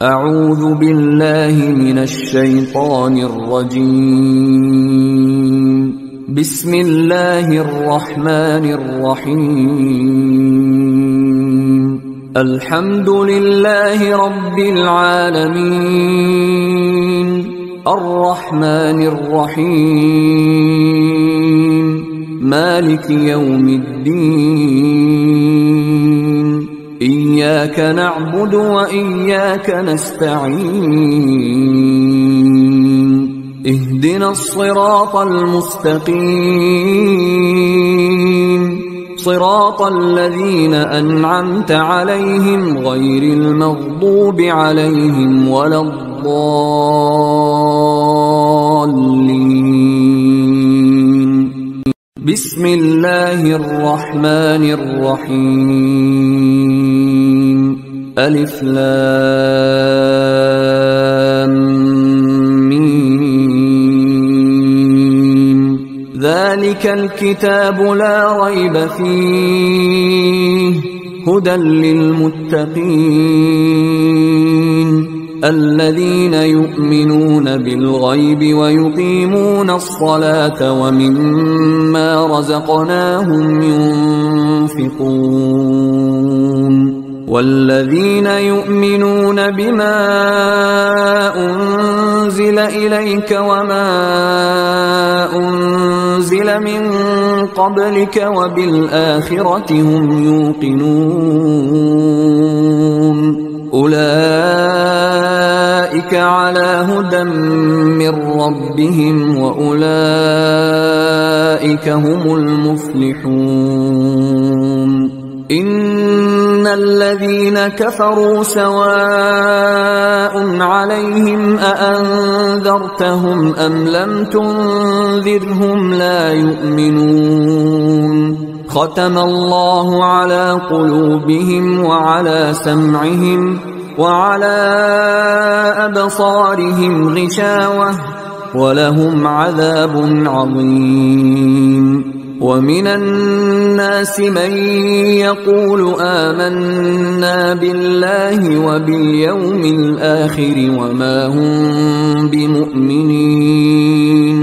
أعوذ بالله من الشيطان الرجيم. بسم الله الرحمن الرحيم. الحمد لله رب العالمين، الرحمن الرحيم، مالك يوم الدين. إياك نعبد وإياك نستعين. اهدنا الصراط المستقيم، صراط الذين أنعمت عليهم غير المغضوب عليهم ولا الضالين. بسم الله الرحمن الرحيم. ألف لام ميم. ذلك الكتاب لا ريب فيه، هدى للمتقين الذين يؤمنون بالغيب ويقيمون الصلاة ومما رزقناهم ينفقون والذين يؤمنون بما أنزل إليك وما أنزل من قبلك وبالآخرة هم يوقنون. أولئك على هدى من ربهم وأولئك هم المفلحون. إن الذين كفروا سواء عليهم أأنذرتهم أم لم تنذرهم لا يؤمنون. ختم الله على قلوبهم وعلى سمعهم وعلى أبصارهم غشاوة ولهم عذاب عظيم. ومن الناس من يقول آمنا بالله وباليوم الآخر وما هم بمؤمنين،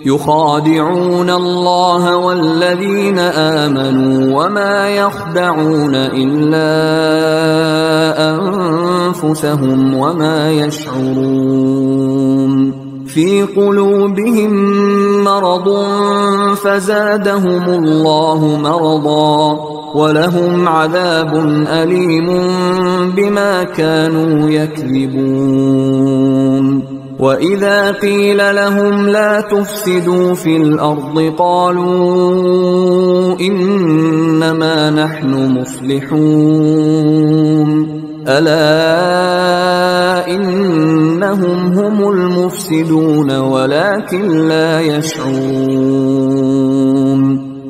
يخادعون الله والذين آمنوا وما يخدعون إلا أنفسهم وما يشعرون. في قلوبهم مرض فزادهم الله مرضا ولهم عذاب أليم بما كانوا يكذبون. وإذا قيل لهم لا تفسدوا في الأرض قالوا إنما نحن مصلحون. ألا إنهم هم المفسدون ولكن لا يشعرون.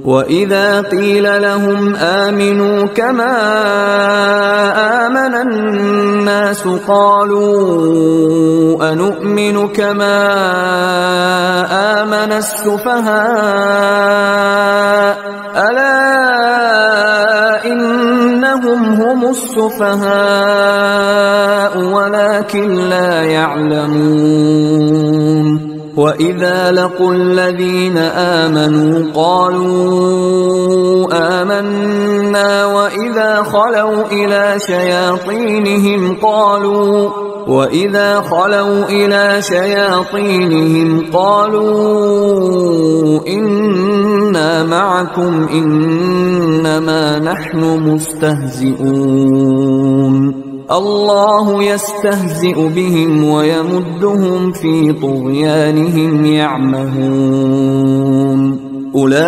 وإذا قيل لهم آمنوا كما آمن الناس قالوا أنؤمن كما آمن السفهاء. ألا إنهم هم السفهاء ولكن لا يعلمون. وإذا لقوا الذين آمنوا قالوا آمنا وإذا خلوا إلى شياطينهم قالوا إنا معكم إنما نحن مستهزئون. الله يستهزئ بهم ويمدهم في طغيانهم يعمهون. أولئك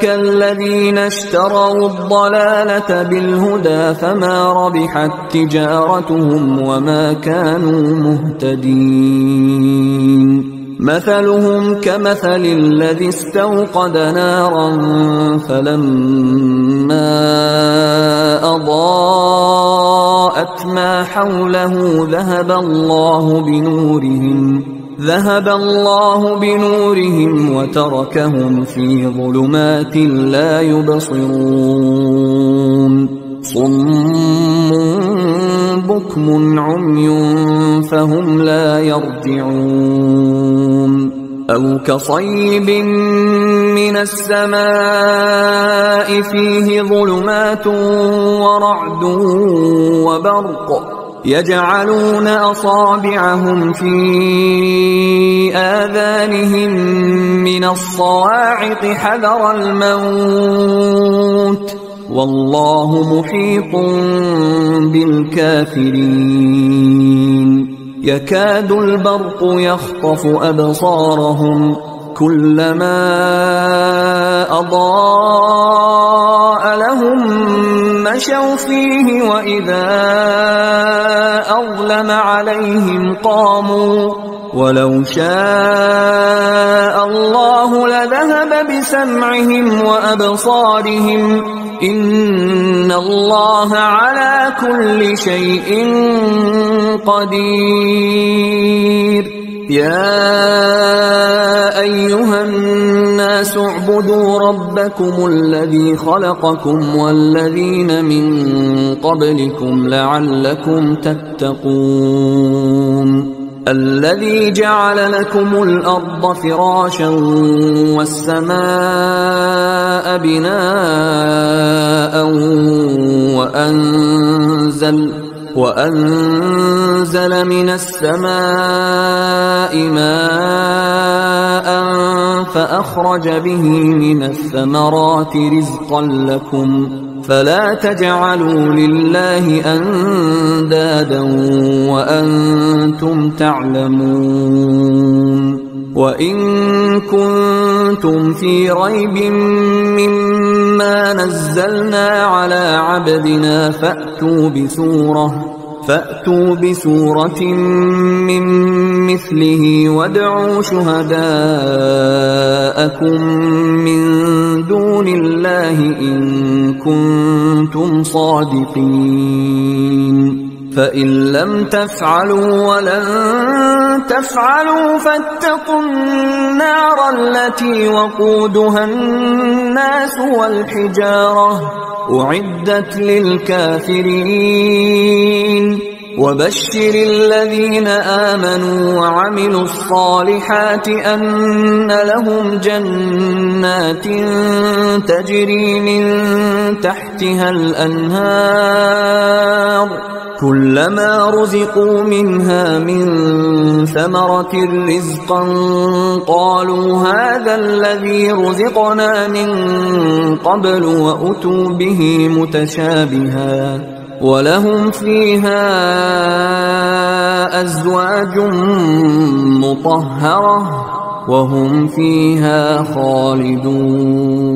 الذين اشتروا الضلالة بالهدى فما ربحت تجارتهم وما كانوا مهتدين. مثلهم كمثل الذي استوقد نارا فلما أضاءت ما حوله ذهب الله بنورهم وتركهم في ظلمات لا يبصرون. صم بكم عمي فهم لا يرجعون أو كصيب من السماء فيه ظلمات ورعد وبرق يجعلون أصابعهم في آذانهم من الصواعق حذر الموت والله محيط بالكافرين يكاد البرق يخطف أبصارهم كلما أضاء لهم مشوا فيه وإذا أظلم عليهم قاموا ولو شاء الله لذهب بسمعهم وأبصارهم إن الله على كل شيء قدير يا أيها الناس اعبدوا ربكم الذي خلقكم والذين من قبلكم لعلكم تتقون الذي جعل لكم الأرض فراشا والسماء بناء وأنزل من السماء ماء فأخرج به من الثمرات رزقا لكم فلا تجعلوا لله أندادا وأنتم تعلمون وإن كنتم في ريب مما نزلنا على عبدنا فأتوا بسورة من مثله وادعوا شهداءكم من دون الله إن كنتم صادقين فإن لم تفعلوا ولن تفعلوا فاتقوا النار التي وقودها الناس والحجارة أعدت للكافرين وبشر الذين آمنوا وعملوا الصالحات أن لهم جنات تجري من تحتها الأنهار كلما رزقوا منها من ثمرة رزقا قالوا هذا الذي رزقنا من قبل وأتوا به متشابها ولهم فيها أزواج مطهرة وهم فيها خالدون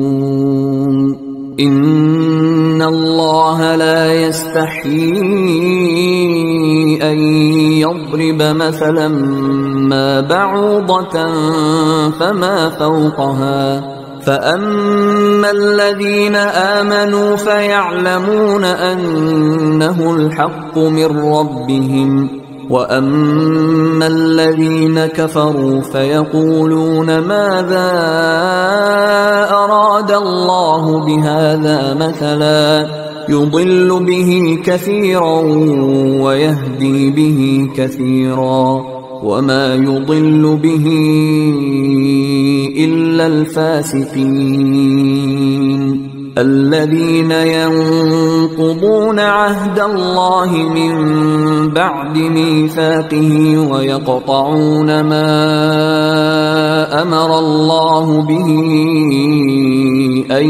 إن الله لا يستحيي أن يضرب مثلا ما بعوضة فما فوقها فأما الذين آمنوا فيعلمون أنه الحق من ربهم وأما الذين كفروا فيقولون ماذا أراد الله بهذا مثلا يضل به كثيرا ويهدي به كثيرا وما يضل به إلا الفاسقين الذين ينقضون عهد الله من بعد ميثاقه ويقطعون ما أمر الله به أن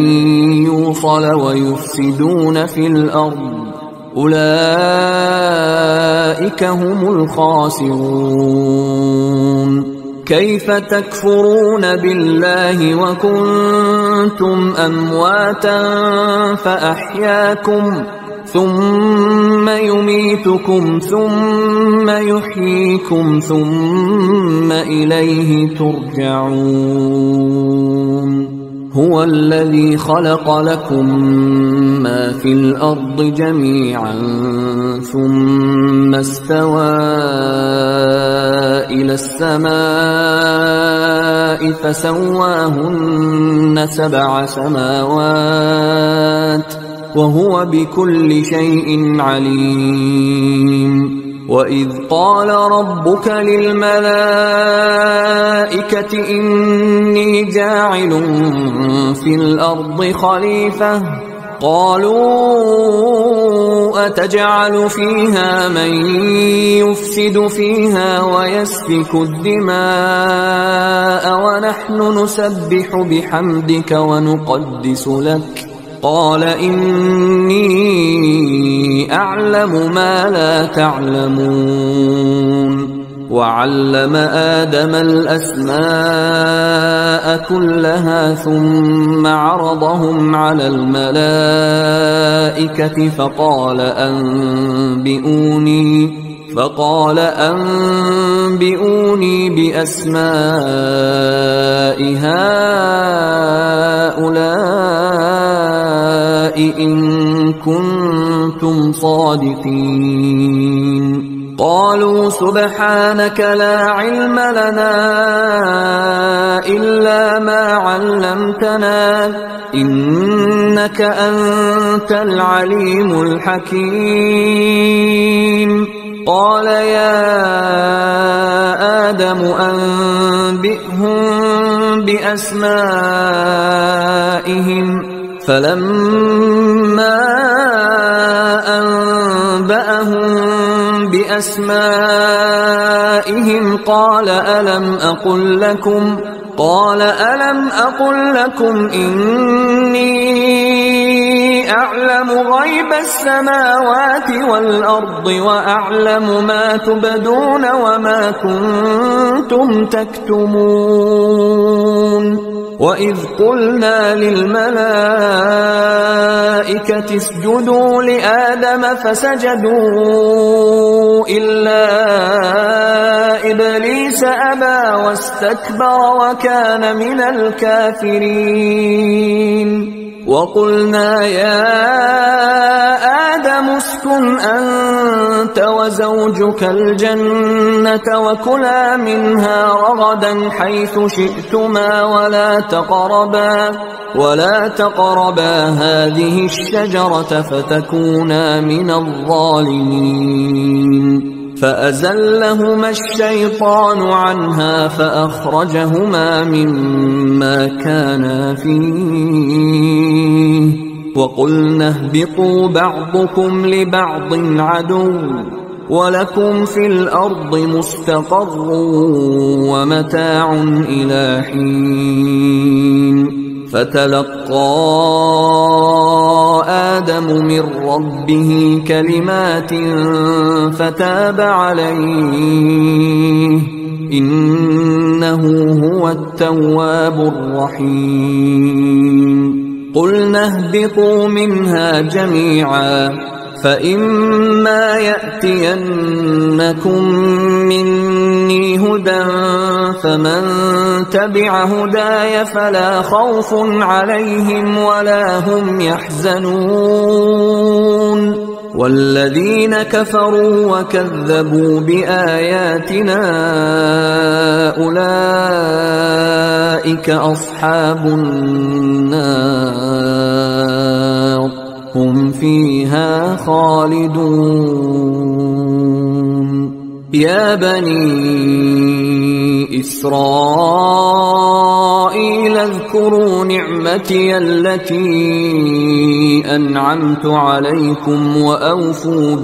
يوصل ويفسدون في الأرض أولئك هم الخاسرون كيف تكفرون بالله وكنتم أمواتا فأحياكم ثم يميتكم ثم يحييكم ثم إليه ترجعون هو الذي خلق لكم ما في الأرض جميعا ثم استوى إلى السماء فسواهن 7 سماوات وهو بكل شيء عليم. وإذ قال ربك للملائكة إني جاعل في الأرض خليفة قالوا أتجعل فيها من يفسد فيها ويسفك الدماء ونحن نسبح بحمدك ونقدس لك قال إني أعلم ما لا تعلمون. وعلم آدم الأسماء كلها ثم عرضهم على الملائكة فقال أنبئوني بأسماء هؤلاء إن كنتم صادقين. قالوا سبحانك لا علم لنا إلا ما علمتنا إنك أنت العليم الحكيم. قال يا آدم أنبئهم بأسمائهم فلما أنبأهم بأسمائهم قال ألم أقل لكم إني أعلم غيب السماوات والأرض وأعلم ما تبدون وما كنتم تكتمون. وإذ قلنا للملائكة اسجدوا لآدم فسجدوا إلا إبليس أبى واستكبر وكان من الكافرين. وقلنا يا آدم اسكن أنت وزوجك الجنة وكلا منها رغدا حيث شئتما ولا تقربا هذه الشجرة فتكونا من الظالمين. فأزلهما الشيطان عنها فأخرجهما مما كانا فيه وقلنا اهبطوا بعضكم لبعض عدو ولكم في الأرض مستقر ومتاع إلى حين. فتلقى آدم من ربه كلمات فتاب عليه إنه هو التواب الرحيم. قلنا اهبطوا منها جميعا فإما يأتينكم مني هدى فمن تبع هداي فلا خوف عليهم ولا هم يحزنون. والذين كفروا وكذبوا بآياتنا أولئك أصحاب النار هم فيها خالدون. يا بني إسرائيل اذكروا نعمتي التي أنعمت عليكم وأوفوا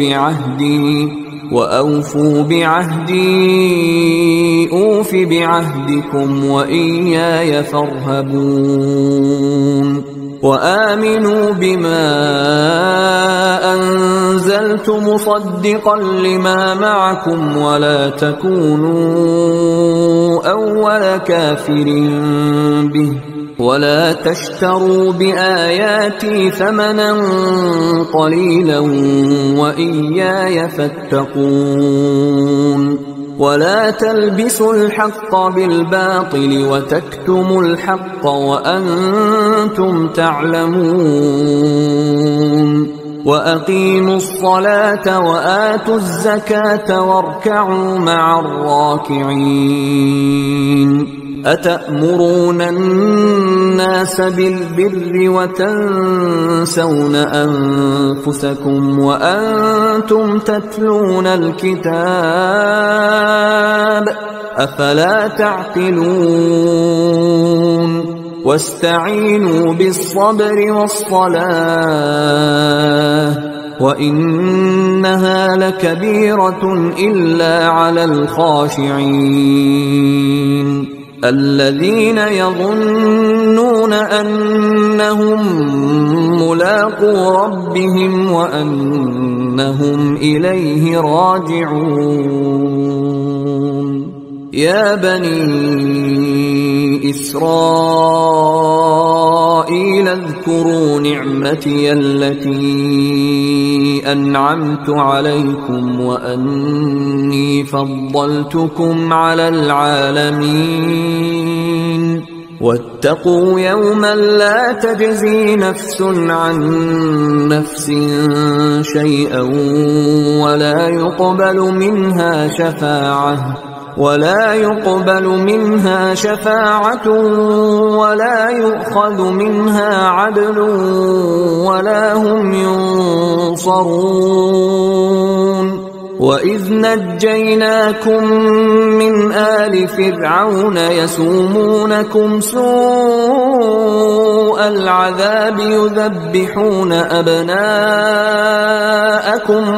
بعهدي أوف بعهدكم وإياي فارهبون. وآمنوا بما أنزلت مصدقا لما معكم ولا تكونوا أول كافر به ولا تشتروا بآياتي ثمنا قليلا وإياي فاتقون. ولا تلبسوا الحق بالباطل وتكتموا الحق وأنتم تعلمون. وأقيموا الصلاة وآتوا الزكاة واركعوا مع الراكعين. أتأمرون الناس بالبر وتنسون أنفسكم وأنتم تتلون الكتاب أفلا تعقلون واستعينوا بالصبر والصلاة وإنها لكبيرة إلا على الخاشعين الذين يظنون أنهم ملاقو ربهم وأنهم إليه راجعون يا بني إسرائيل اذكروا نعمتي التي أنعمت عليكم وأني فضلتكم على العالمين واتقوا يوما لا تجزي نفس عن نفس شيئا ولا يقبل منها شفاعة ولا يؤخذ منها عدل ولا هم ينصرون وإذ نجيناكم من آل فرعون يسومونكم سوء العذاب يذبحون أبناءكم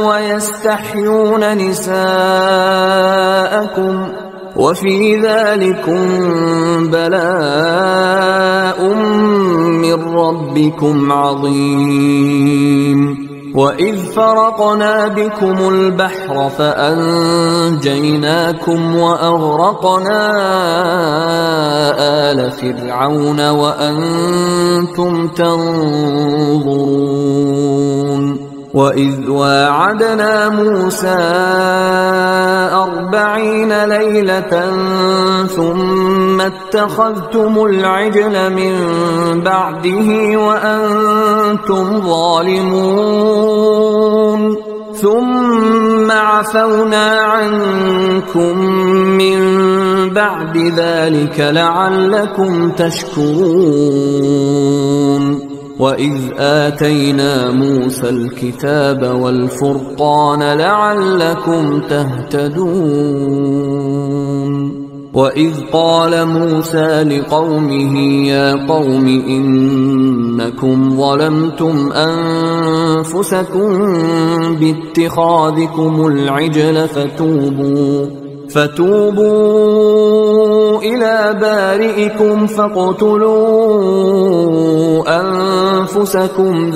ويستحيون نساءكم وفي ذلكم بلاء من ربكم عظيم وإذ فرقنا بكم البحر فأنجيناكم وأغرقنا آل فرعون وأنتم تنظرون وإذ واعدنا موسى 40 ليلة ثم اتخذتم العجل من بعده وأنتم ظالمون ثم عفونا عنكم من بعد ذلك لعلكم تشكرون وإذ آتينا موسى الكتاب والفرقان لعلكم تهتدون وإذ قال موسى لقومه يا قوم إنكم ظلمتم أنفسكم باتخاذكم العجل فتوبوا إلى بارئكم فاقتلوا أنفسكم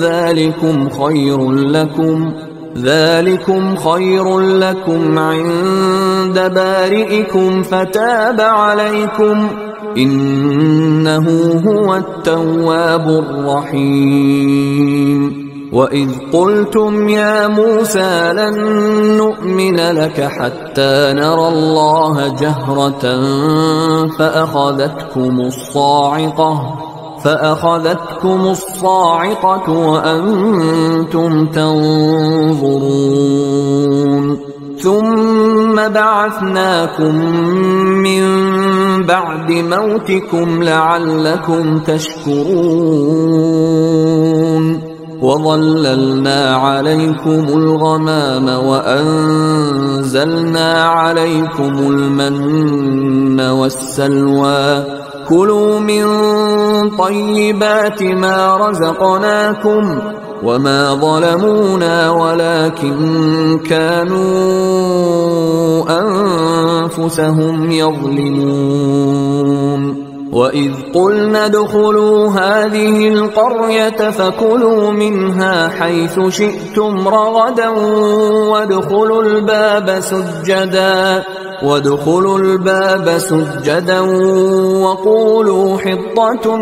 ذلكم خير لكم عند بارئكم فتاب عليكم إنه هو التواب الرحيم وإذ قلتم يا موسى لن نؤمن لك حتى نرى الله جهرة فأخذتكم الصاعقة وأنتم تنظرون ثم بعثناكم من بعد موتكم لعلكم تشكرون وظللنا عليكم الغمام وأنزلنا عليكم المن والسلوى كلوا من طيبات ما رزقناكم وما ظلمونا ولكن كانوا أنفسهم يظلمون وإذ قلنا ادخلوا هذه القرية فكلوا منها حيث شئتم رغدا وادخلوا الباب سجدا وقولوا حطة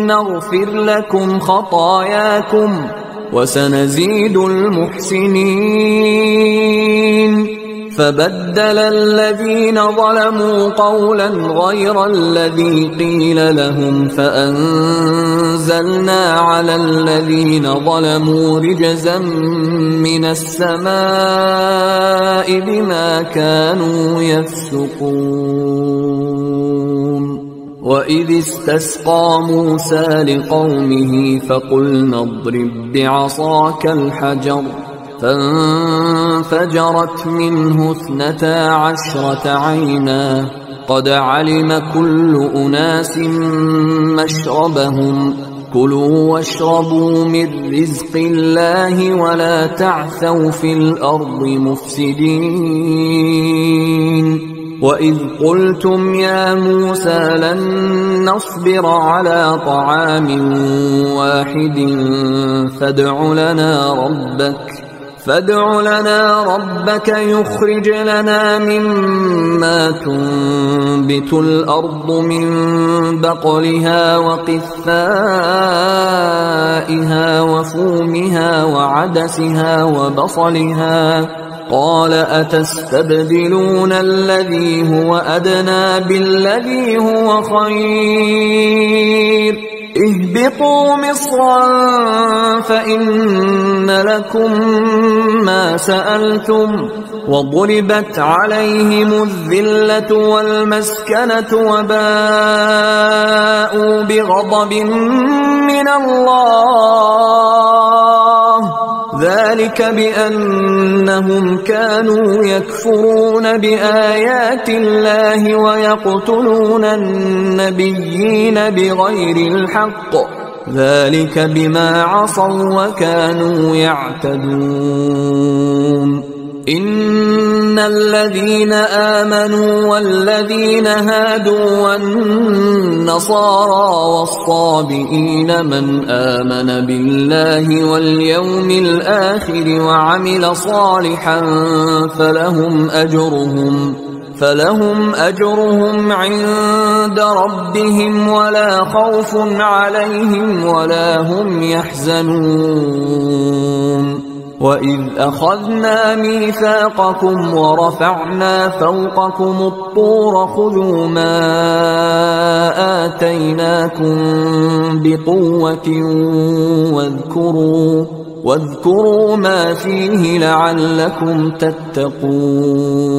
نغفر لكم خطاياكم وسنزيد المحسنين فبدل الذين ظلموا قولا غير الذي قيل لهم فأنزلنا على الذين ظلموا رجزا من السماء بما كانوا يفسقون. وإذ استسقى موسى لقومه فقلنا اضرب بعصاك الحجر فانفجرت منه 12 عينا قد علم كل أناس مشربهم كلوا واشربوا من رزق الله ولا تعثوا في الأرض مفسدين. وإذ قلتم يا موسى لن نصبر على طعام واحد فادع لنا ربك يخرج لنا مما تنبت الأرض من بقلها وقثائها وفومها وعدسها وبصلها قال أتستبدلون الذي هو أدنى بالذي هو خير اهبطوا مصرا فإن لكم ما سألتم وضربت عليهم الذلة والمسكنة وباءوا بغضب من الله ذلك بأنهم كانوا يكفرون بآيات الله ويقتلون النبيين بغير الحق ذلك بما عصوا وكانوا يعتدون. إن الذين آمنوا والذين هادوا والنصارى والصابئين من آمن بالله واليوم الآخر وعمل صالحا فلهم أجرهم عند ربهم ولا خوف عليهم ولا هم يحزنون. وإذ أخذنا ميثاقكم ورفعنا فوقكم الطور خذوا ما آتيناكم بقوة واذكروا ما فيه لعلكم تتقون.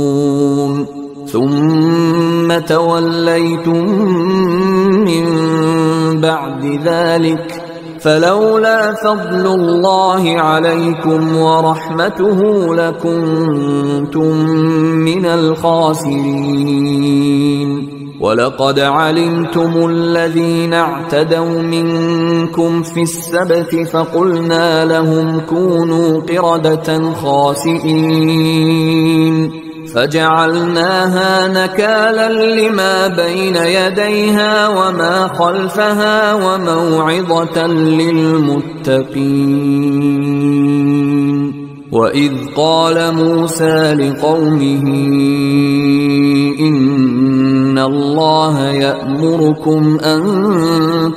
ثم توليتم من بعد ذلك فلولا فضل الله عليكم ورحمته لكنتم من الخاسرين. ولقد علمتم الذين اعتدوا منكم في السبت فقلنا لهم كونوا قردة خاسئين فجعلناها نكالا لما بين يديها وما خلفها وموعظة للمتقين. وإذ قال موسى لقومه إن الله يأمركم أن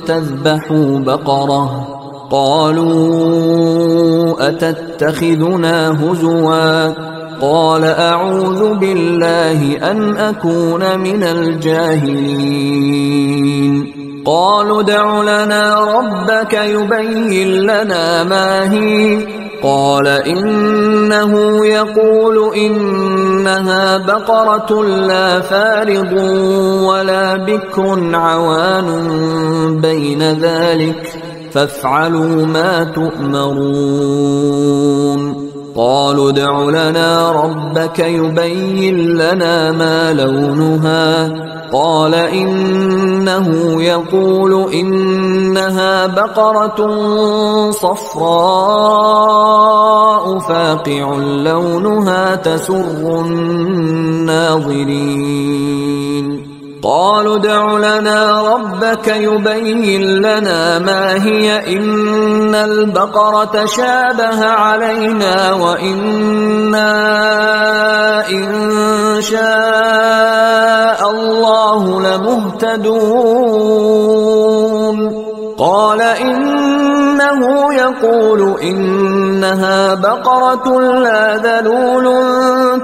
تذبحوا بقرة قالوا أتتخذنا هزوا قال أعوذ بالله أن أكون من الجاهلين. قالوا ادع لنا ربك يبين لنا ما هي قال إنه يقول إنها بقرة لا فارض ولا بكر عوان بين ذلك فافعلوا ما تؤمرون. قالوا ادع لنا ربك يبين لنا ما لونها قال إنه يقول إنها بقرة صفراء فاقع لونها تسر الناظرين. قالوا ادع لنا ربك يبين لنا ما هي إن البقرة شابه علينا وإنا إن شاء الله لمهتدون. قال إنه يقول إنها بقرة لا ذلول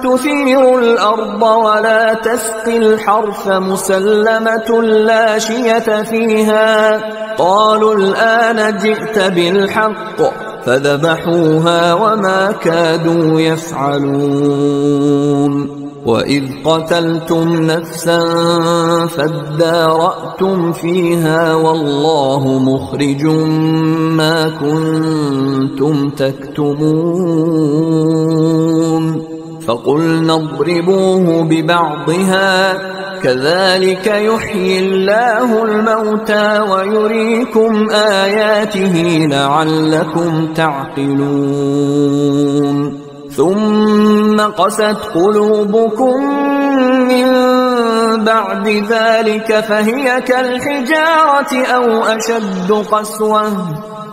تثير الأرض ولا تسقي الحرث مسلمة لا شية فيها. قالوا الآن جئت بالحق فذبحوها وما كادوا يفعلون. وإذ قتلتم نفسا فادارأتم فيها والله مخرج ما كنتم تكتمون فقلنا اضربوه ببعضها كذلك يحيي الله الموتى ويريكم آياته لعلكم تعقلون ثم قست قلوبكم من بعد ذلك فهي كالحجارة أو أشد قسوة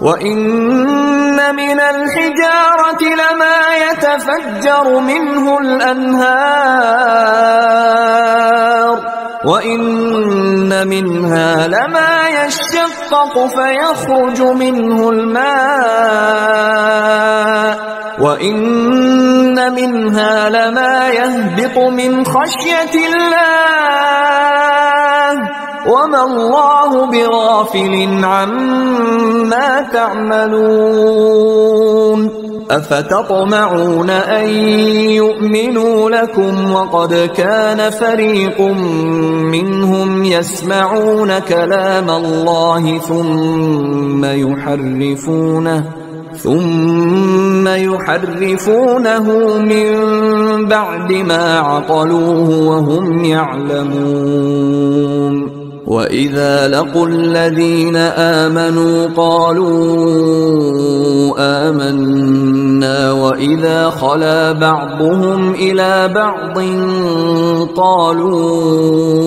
وإن من الحجارة لما يتفجر منه الأنهار وإن منها لما يشقق فيخرج منه الماء وإن منها لما يهبط من خشية الله وما الله بغافل عما تعملون أفتطمعون أن يؤمنوا لكم وقد كان فريق منهم يسمعون كلام الله ثم يحرفونه من بعد ما عقلوه وهم يعلمون وإذا لقوا الذين آمنوا قالوا آمنا وإذا خلا بعضهم إلى بعض قالوا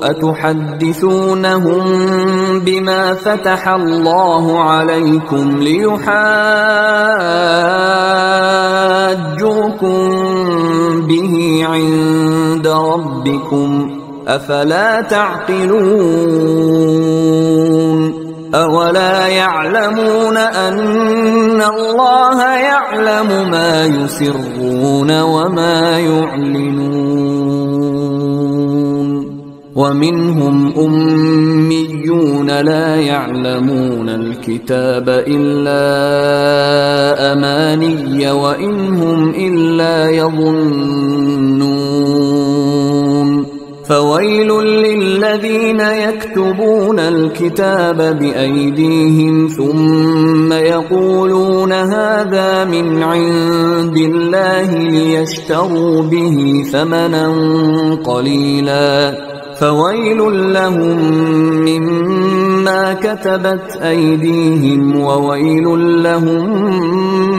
أتحدثونهم بما فتح الله عليكم ليحاجوكم به عند ربكم أفلا تعقلون أولا يعلمون أن الله يعلم ما يسرون وما يعلنون ومنهم أميون لا يعلمون الكتاب إلا أماني وإن هم إلا يظنون فويل للذين يكتبون الكتاب بأيديهم ثم يقولون هذا من عند الله ليشتروا به ثمنا قليلا فويل لهم مما كتبت أيديهم وويل لهم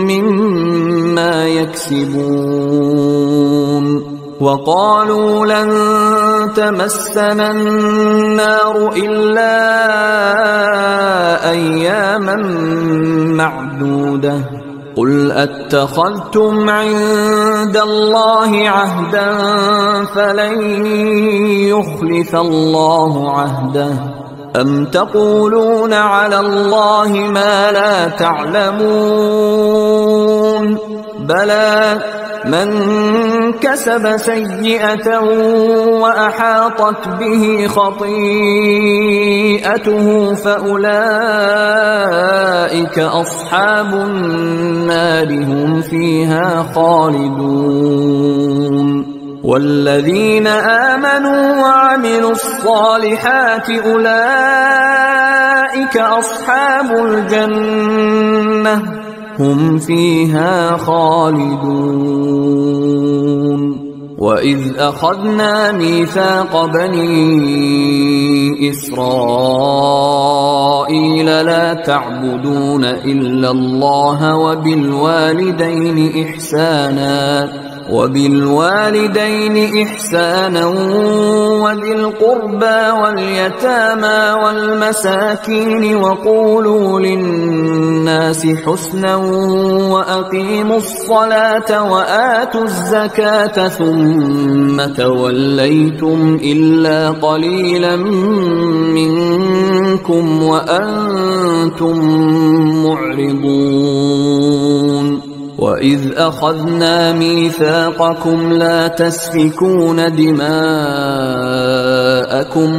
مما يكسبون وقالوا لن تمسنا النار إلا أياما معدودة قل أتخذتم عند الله عهدا فلن يخلف الله عهده أم تقولون على الله ما لا تعلمون بلى من كسب سيئة وأحاطت به خطيئته فأولئك أصحاب النار هم فيها خالدون والذين آمنوا وعملوا الصالحات أولئك أصحاب الجنة هم فيها خالدون وإذ أخذنا ميثاق بني إسرائيل لا تعبدون إلا الله وبالوالدين إحسانا وذي القربى واليتامى والمساكين وقولوا للناس حسنا وأقيموا الصلاة وآتوا الزكاة ثم توليتم إلا قليلا منكم وأنتم معرضون وإذ أخذنا ميثاقكم لا تسفكون دماءكم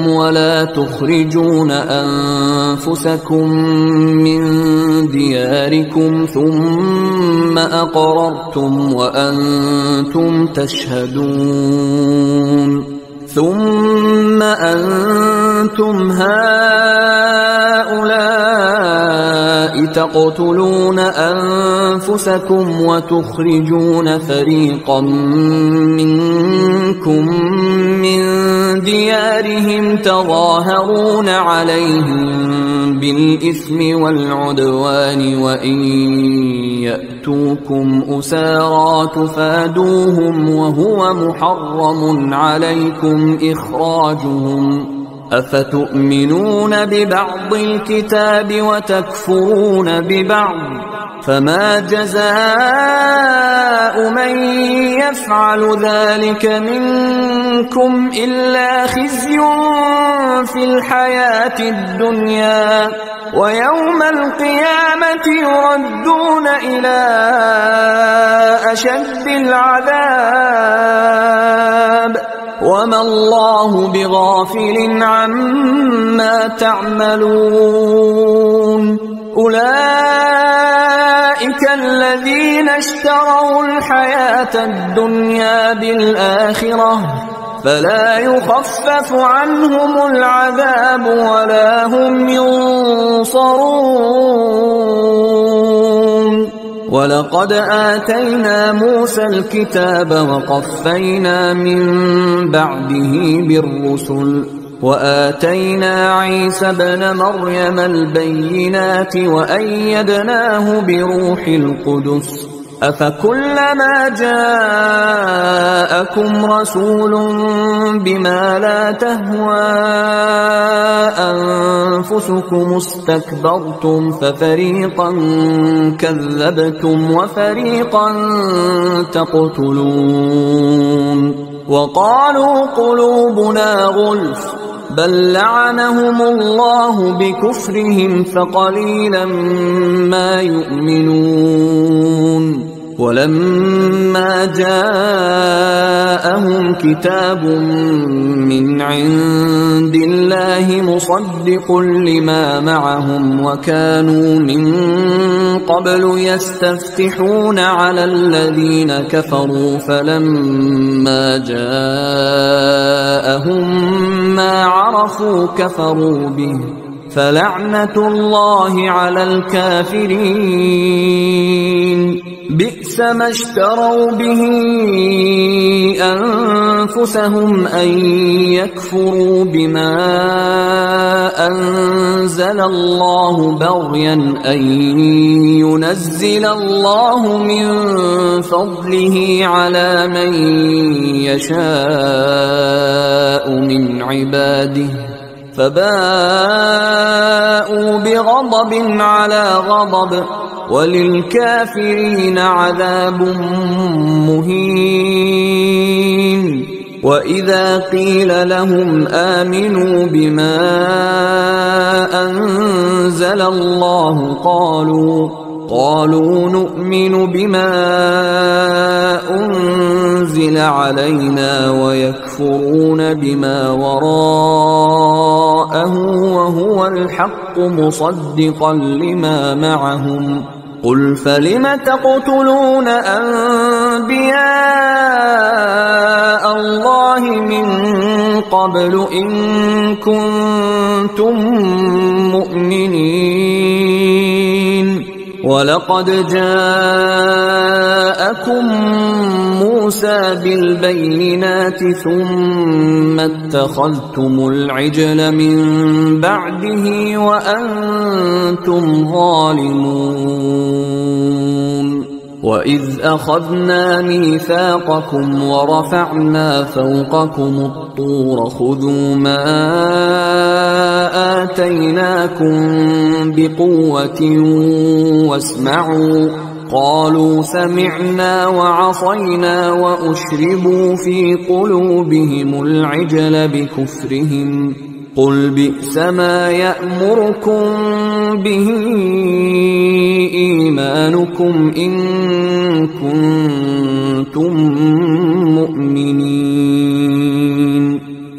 ولا تخرجون أنفسكم من دياركم ثم أقررتم وأنتم تشهدون ثم أنتم هؤلاء تقتلون أنفسكم وتخرجون فريقا منكم من ديارهم تظاهرون عليهم بالإثم والعدوان وإن يأتوكم أسارى تفادوهم وهو محرم عليكم إخراجهم أفتؤمنون ببعض الكتاب وتكفرون ببعض فما جزاء من يفعل ذلك منكم إلا خزي في الحياة الدنيا ويوم القيامة يردون إلى أشد العذاب وما الله بغافل عما تعملون أولئك الذين اشتروا الحياة الدنيا بالآخرة فلا يخفف عنهم العذاب ولا هم ينصرون ولقد آتينا موسى الكتاب وقفينا من بعده بالرسل وآتينا عيسى ابن مريم البينات وأيدناه بروح القدس أفكلما جاءكم رسول بما لا تهوى أنفسكم استكبرتم ففريقا كذبتم وفريقا تقتلون وقالوا قلوبنا غلف بل لعنهم الله بكفرهم فقليلا ما يؤمنون ولما جاءهم كتاب من عند الله مصدق لما معهم وكانوا من قبل يستفتحون على الذين كفروا فلما جاءهم ما عرفوا كفروا به فلعنة الله على الكافرين بئس ما اشتروا به أنفسهم أن يكفروا بما أنزل الله بغيا أن ينزل الله من فضله على من يشاء من عباده فباءوا بغضب على غضب وللكافرين عذاب مهين وإذا قيل لهم آمنوا بما أنزل الله قالوا نؤمن بما أنزل علينا ويكفرون بما وراءه وهو الحق مصدقا لما معهم قل فلم تقتلون أنبياء الله من قبل إن كنتم مؤمنين ولقد جاءكم موسى بالبينات ثم اتخذتم العجل من بعده وأنتم ظالمون وإذ أخذنا ميثاقكم ورفعنا فوقكم الطور خذوا ما آتيناكم بقوة واسمعوا قالوا سمعنا وعصينا وأشربوا في قلوبهم العجل بكفرهم قل بئس ما يأمركم به إيمانكم إن كنتم مؤمنين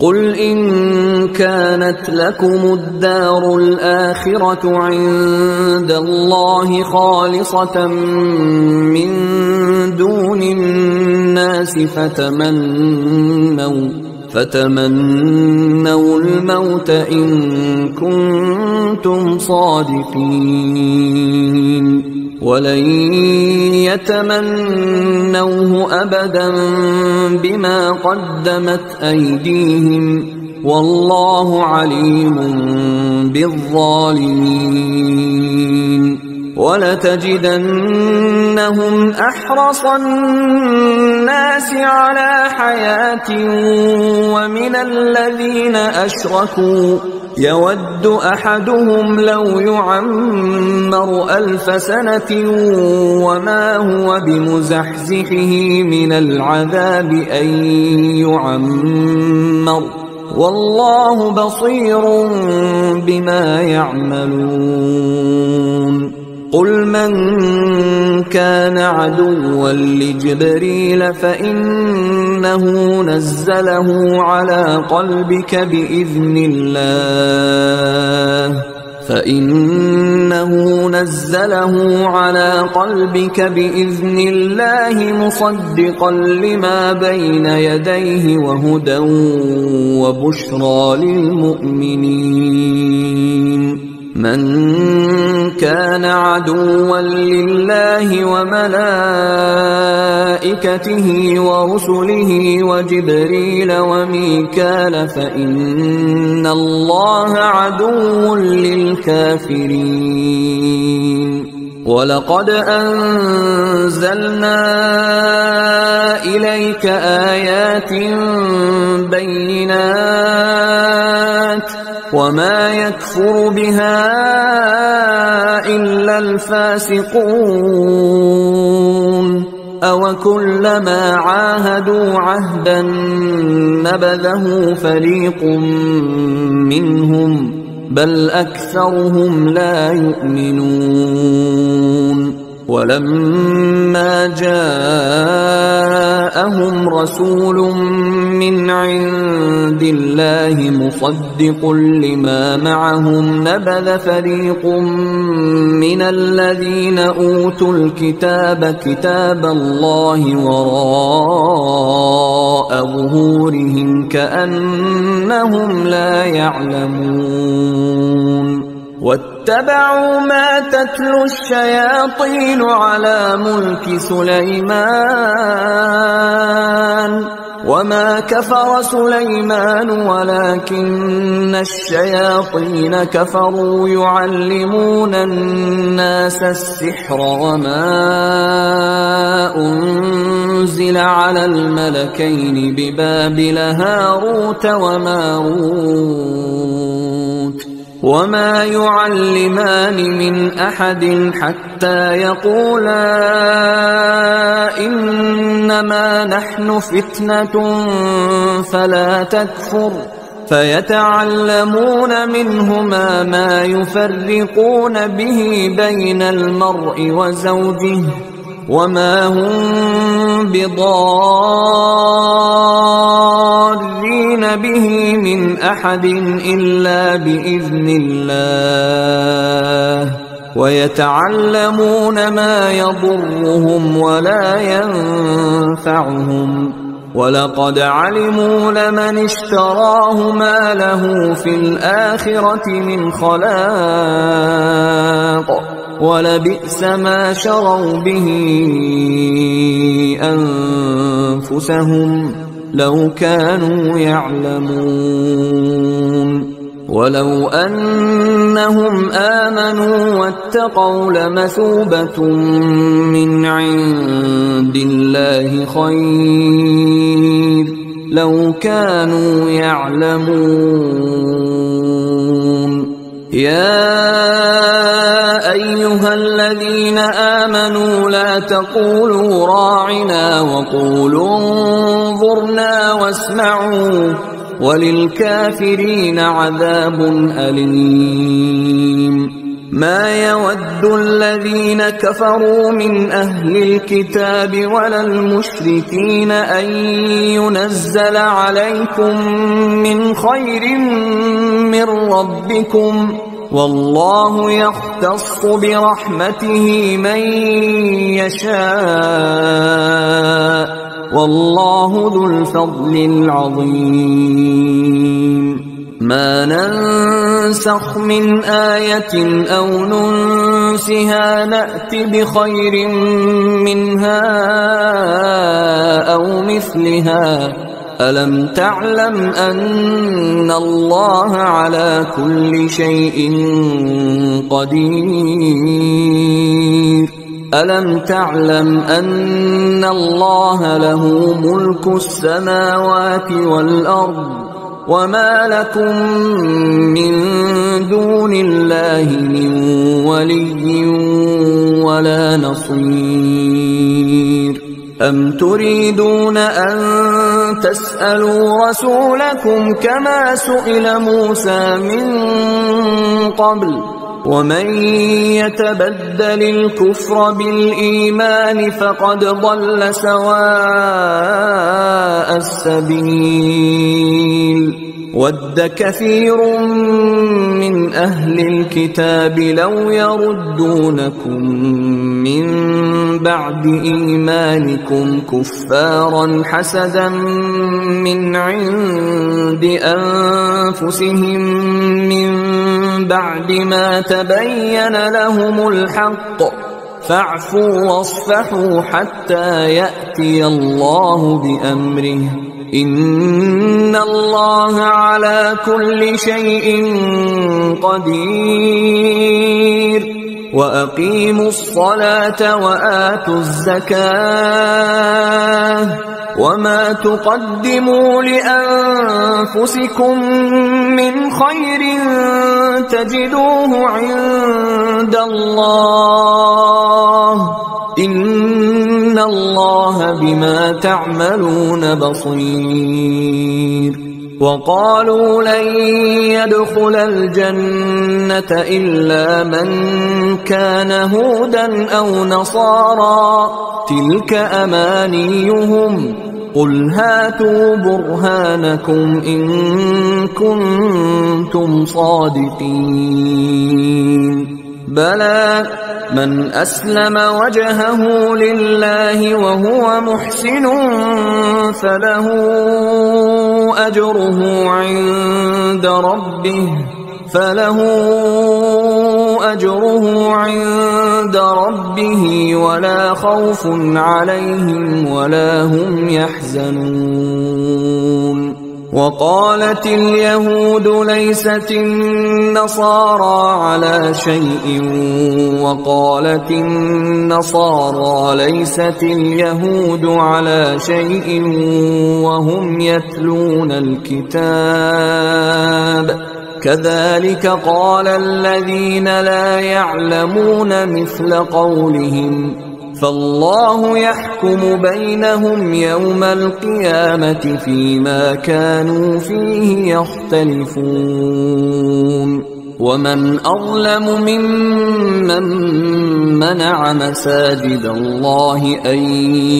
قل إن كان كانت لكم الدار الآخرة عند الله خالصة من دون الناس فتمنوا الموت إن كنتم صادقين ولن يتمنوه أبدا بما قدمت أيديهم والله عليم بالظالمين ولتجدنهم أحرص الناس على حياة ومن الذين أشركوا يود أحدهم لو يعمر 1000 سنة وما هو بمزحزحه من العذاب أن يعمر والله بصير بما يعملون قل من كان عدوا لجبريل فإنه نزله على قلبك بإذن الله مصدقا لما بين يديه وهدى وبشرى للمؤمنين من كان عدوا لله وملائكته ورسله وجبريل وميكال فإن الله عدو للكافرين ولقد أنزلنا إليك آيات بينات وما يكفر بها إلا الفاسقون أوكلما عاهدوا عهدا نبذه فريق منهم بل أكثرهم لا يؤمنون ولما جاءهم رسول من عند الله مصدق لما معهم نبذ فريق من الذين أوتوا الكتاب كتاب الله وراء ظهورهم كأنهم لا يعلمون واتبعوا ما تتلو الشياطين على ملك سليمان وما كفر سليمان ولكن الشياطين كفروا يعلمون الناس السحر وما أنزل على الملكين ببابل هاروت وماروت وما يعلمان من أحد حتى يقولا إنما نحن فتنة فلا تكفر فيتعلمون منهما ما يفرقون به بين المرء وزوجه وما هم بضارين به من أحد إلا بإذن الله ويتعلمون ما يضرهم ولا ينفعهم ولقد علموا لمن اشتراه ما له في الآخرة من خلاق ولبئس ما شروا به أنفسهم لو كانوا يعلمون ولو أنهم آمنوا واتقوا لمثوبة من عند الله خير لو كانوا يعلمون يا أيها الذين آمنوا لا تقولوا راعنا وقولوا انظرنا واسمعوا وللكافرين عذاب أليم ما يود الذين كفروا من أهل الكتاب ولا المشركين أن ينزل عليكم من خير من ربكم والله يختص برحمته من يشاء والله ذو الفضل العظيم ما ننسخ من آية أو ننسها نأت بخير منها أو مثلها ألم تعلم أن الله على كل شيء قدير ألم تعلم أن الله له ملك السماوات والأرض وما لكم من دون الله من ولي ولا نصير أم تريدون أن تسألوا رسولكم كما سئل موسى من قبل ومن يتبدل الكفر بالإيمان فقد ضل سواء السبيل ود كثير من أهل الكتاب لو يردونكم من بعد إيمانكم كفارا حسدا من عند أنفسهم من بعد ما تبين لهم الحق فاعفوا واصفحوا حتى يأتي الله بأمره إن الله على كل شيء قدير وأقيموا الصلاة وآتوا الزكاة وما تقدموا لأنفسكم من خير تجدوه عند الله إن الله بما تعملون بصير وقالوا لن يدخل الجنة إلا من كان هودا أو نصارى تلك أمانيهم قل هاتوا برهانكم إن كنتم صادقين بلى من أسلم وجهه لله وهو محسن فله أجره عند ربه ولا خوف عليهم ولا هم يحزنون وقالت اليهود ليست النصارى على شيء وقالت النصارى ليست اليهود على شيء وهم يتلون الكتاب كذلك قال الذين لا يعلمون مثل قولهم فالله يحكم بينهم يوم القيامة فيما كانوا فيه يختلفون ومن أظلم ممن منع مساجد الله أن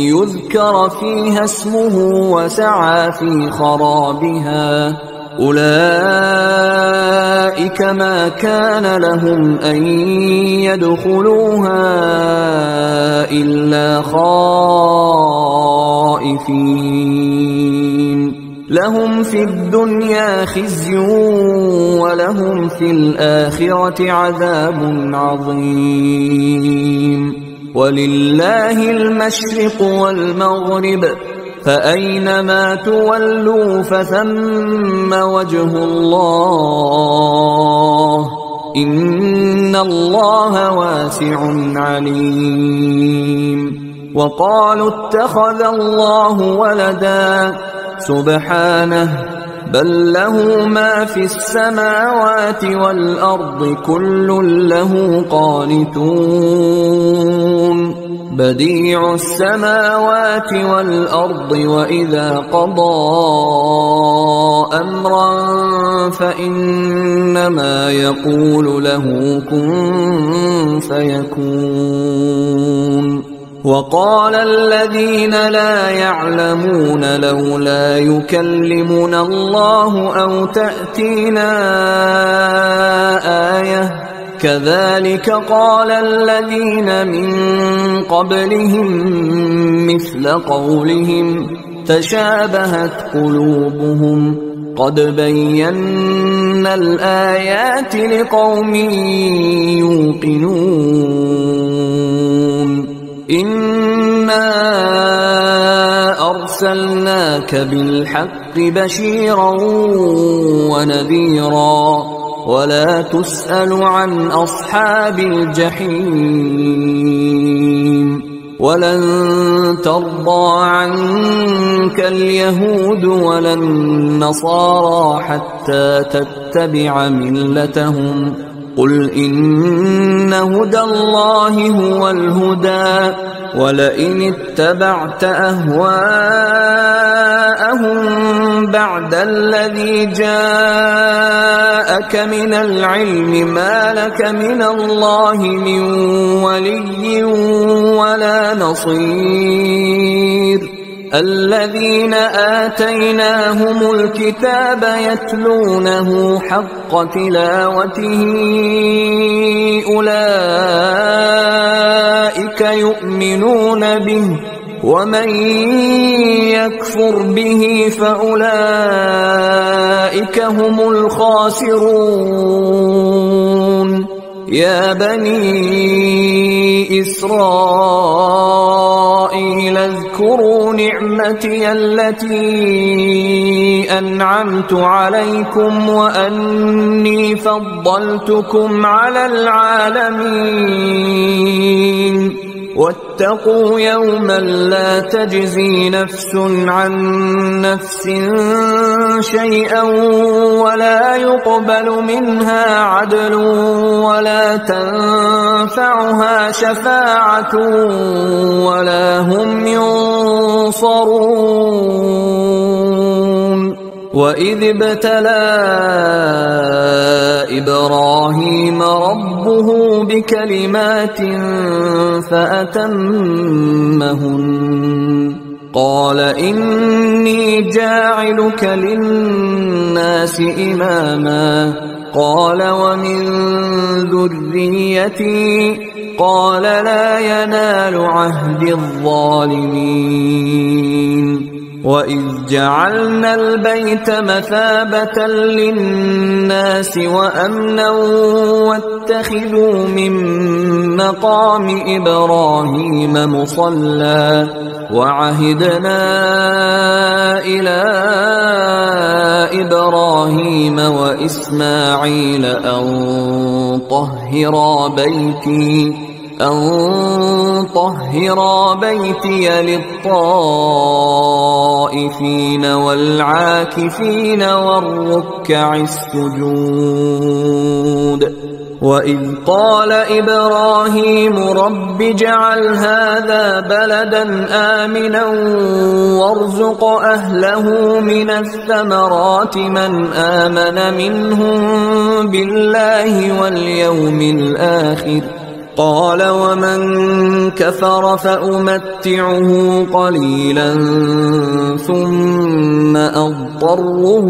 يذكر فيها اسمه وسعى في خرابها أولئك ما كان لهم أن يدخلوها إلا خائفين لهم في الدنيا خزي ولهم في الآخرة عذاب عظيم ولله المشرق والمغرب فأينما تولوا فثم وجه الله إن الله واسع عليم وقالوا اتخذ الله ولدا سبحانه بل له ما في السماوات والأرض كل له قانتون بديع السماوات والأرض وإذا قضى أمرا فإنما يقول له كن فيكون وقال الذين لا يعلمون لولا يكلمنا الله أو تأتينا آية كذلك قال الذين من قبلهم مثل قولهم تشابهت قلوبهم قد بينا الآيات لقوم يوقنون إنا أرسلناك بالحق بشيرا ونذيرا ولا تسأل عن أصحاب الجحيم ولن ترضى عنك اليهود ولا النصارى حتى تتبع ملتهم قل إن هدى الله هو الهدى ولئن اتبعت أهواءهم بعد الذي جاءك من العلم ما لك من الله من ولي ولا نصير الذين آتيناهم الكتاب يتلونه حق تلاوته أولئك يؤمنون به ومن يكفر به فأولئك هم الخاسرون يا بني إسرائيل اذكروا نعمتي التي أنعمت عليكم وأني فضلتكم على العالمين واتقوا يوما لا تجزي نفس عن نفس شيئا ولا يقبل منها عدل ولا تنفعها شفاعة ولا هم ينصرون وإذ ابتلى إبراهيم ربه بكلمات فأتمهن قال إني جاعلك للناس إماما قال ومن ذريتي قال لا ينال عهد الظالمين وإذ جعلنا البيت مثابة للناس وأمنا واتخذوا من مقام إبراهيم مصلى وعهدنا إلى إبراهيم وإسماعيل أن طهرا بيتي للطائفين والعاكفين والركع السجود وإذ قال إبراهيم رب اجعل هذا بلدا آمنا وارزق أهله من الثمرات من آمن منهم بالله واليوم الآخر قال ومن كفر فأمتعه قليلا ثم أضطره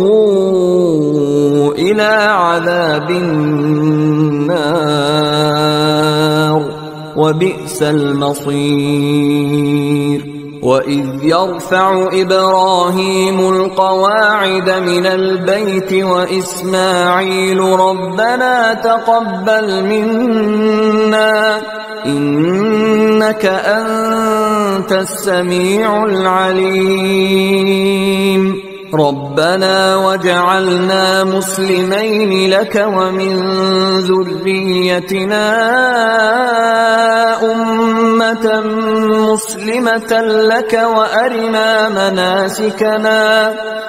إلى عذاب النار وبئس المصير وإذ يرفع إبراهيم القواعد من البيت وإسماعيل ربنا تقبل منا إنك أنت السميع العليم ربنا واجعلنا مسلمين لك ومن ذريتنا أمة مسلمة لك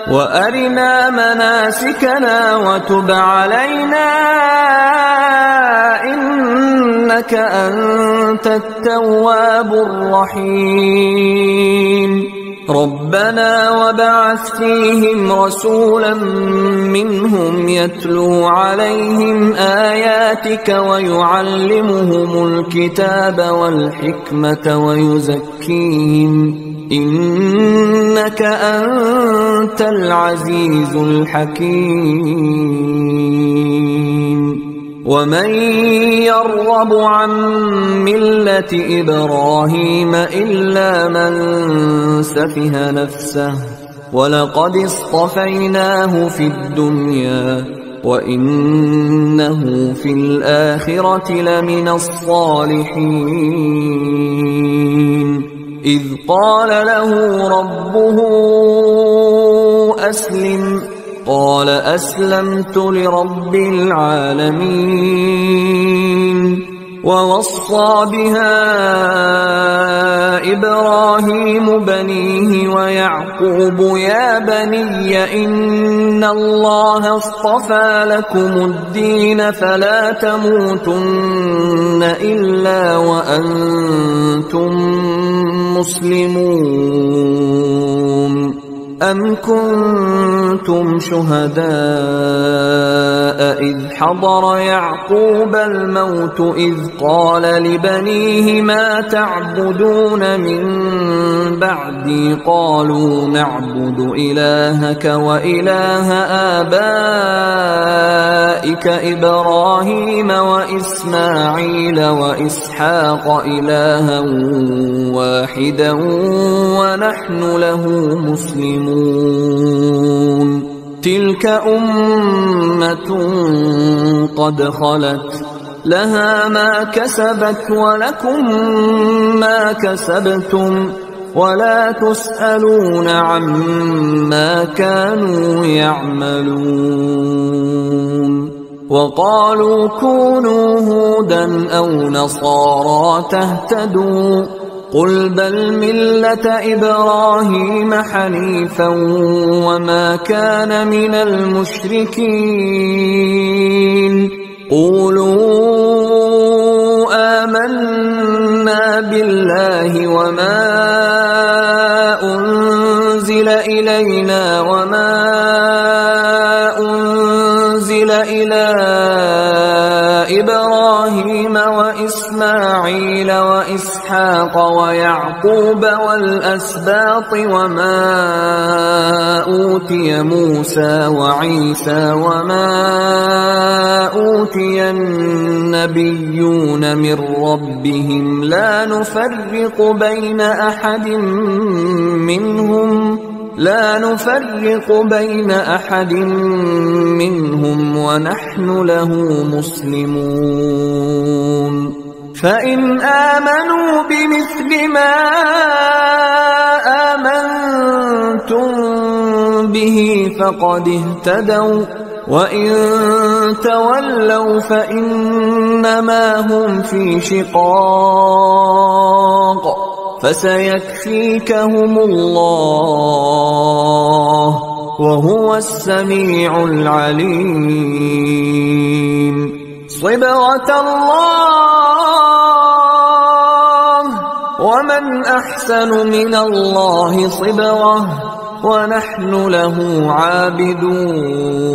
وأرنا مناسكنا وتب علينا إنك أنت التواب الرحيم ربنا وابعث فيهم رسولا منهم يتلو عليهم آياتك ويعلمهم الكتاب والحكمة ويزكيهم إنك أنت العزيز الحكيم ومن يرغب عن ملة إبراهيم إلا من سفه نفسه ولقد اصطفيناه في الدنيا وإنه في الآخرة لمن الصالحين إذ قال له ربه أسلم قال أسلمت لرب العالمين ووصى بها إبراهيم بنيه ويعقوب يا بني إن الله اصطفى لكم الدين فلا تموتن إلا وأنتم مسلمون أم كنتم شهداء إذ حضر يعقوب الموت إذ قال لبنيه ما تعبدون من بعدي قالوا نعبد إلهك وإله آبائك إبراهيم وإسماعيل وإسحاق إلها واحدا ونحن له مسلمون تلك أمة قد خلت لها ما كسبت ولكم ما كسبتم ولا تسألون عما كانوا يعملون وقالوا كونوا هودا أو نصارى تهتدوا قل بل ملة إبراهيم حنيفا وما كان من المشركين قولوا آمنا بالله وما أنزل إلينا وما أنزل إلى إبراهيم وإسماعيل وإسحاق ويعقوب والأسباط وما أوتي موسى وعيسى وما أوتي النبيون من ربهم لا نفرق بين أحد منهم ونحن له مسلمون فإن آمنوا بمثل ما آمنتم به فقد اهتدوا وإن تولوا فإنما هم في شقاق فسيكفيكهم الله وهو السميع العليم صبغة الله ومن أحسن من الله صبغة ونحن له عابدون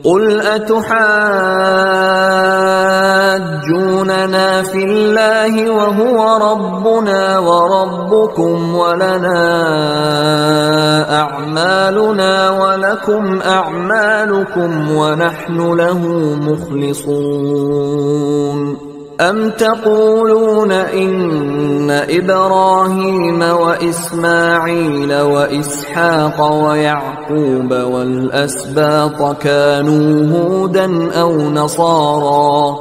قل أتحاجوننا في الله وهو ربنا وربكم ولنا أعمالنا ولكم أعمالكم ونحن له مخلصون أم تقولون إن إبراهيم وإسماعيل وإسحاق ويعقوب والأسباط كانوا هودا أو نصارى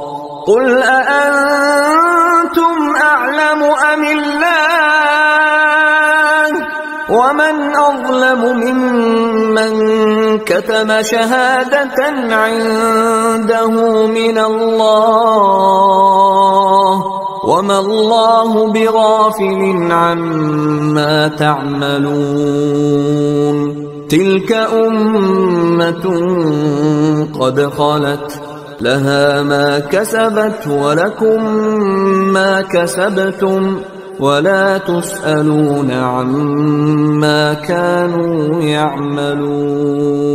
قل أأنتم أعلم أم الله ومن أظلم ممن كتم شهادة عنده من الله وما الله بغافل عما تعملون تلك أمة قد خلت لها ما كسبت ولكم ما كسبتم ولا تسألون عما كانوا يعملون.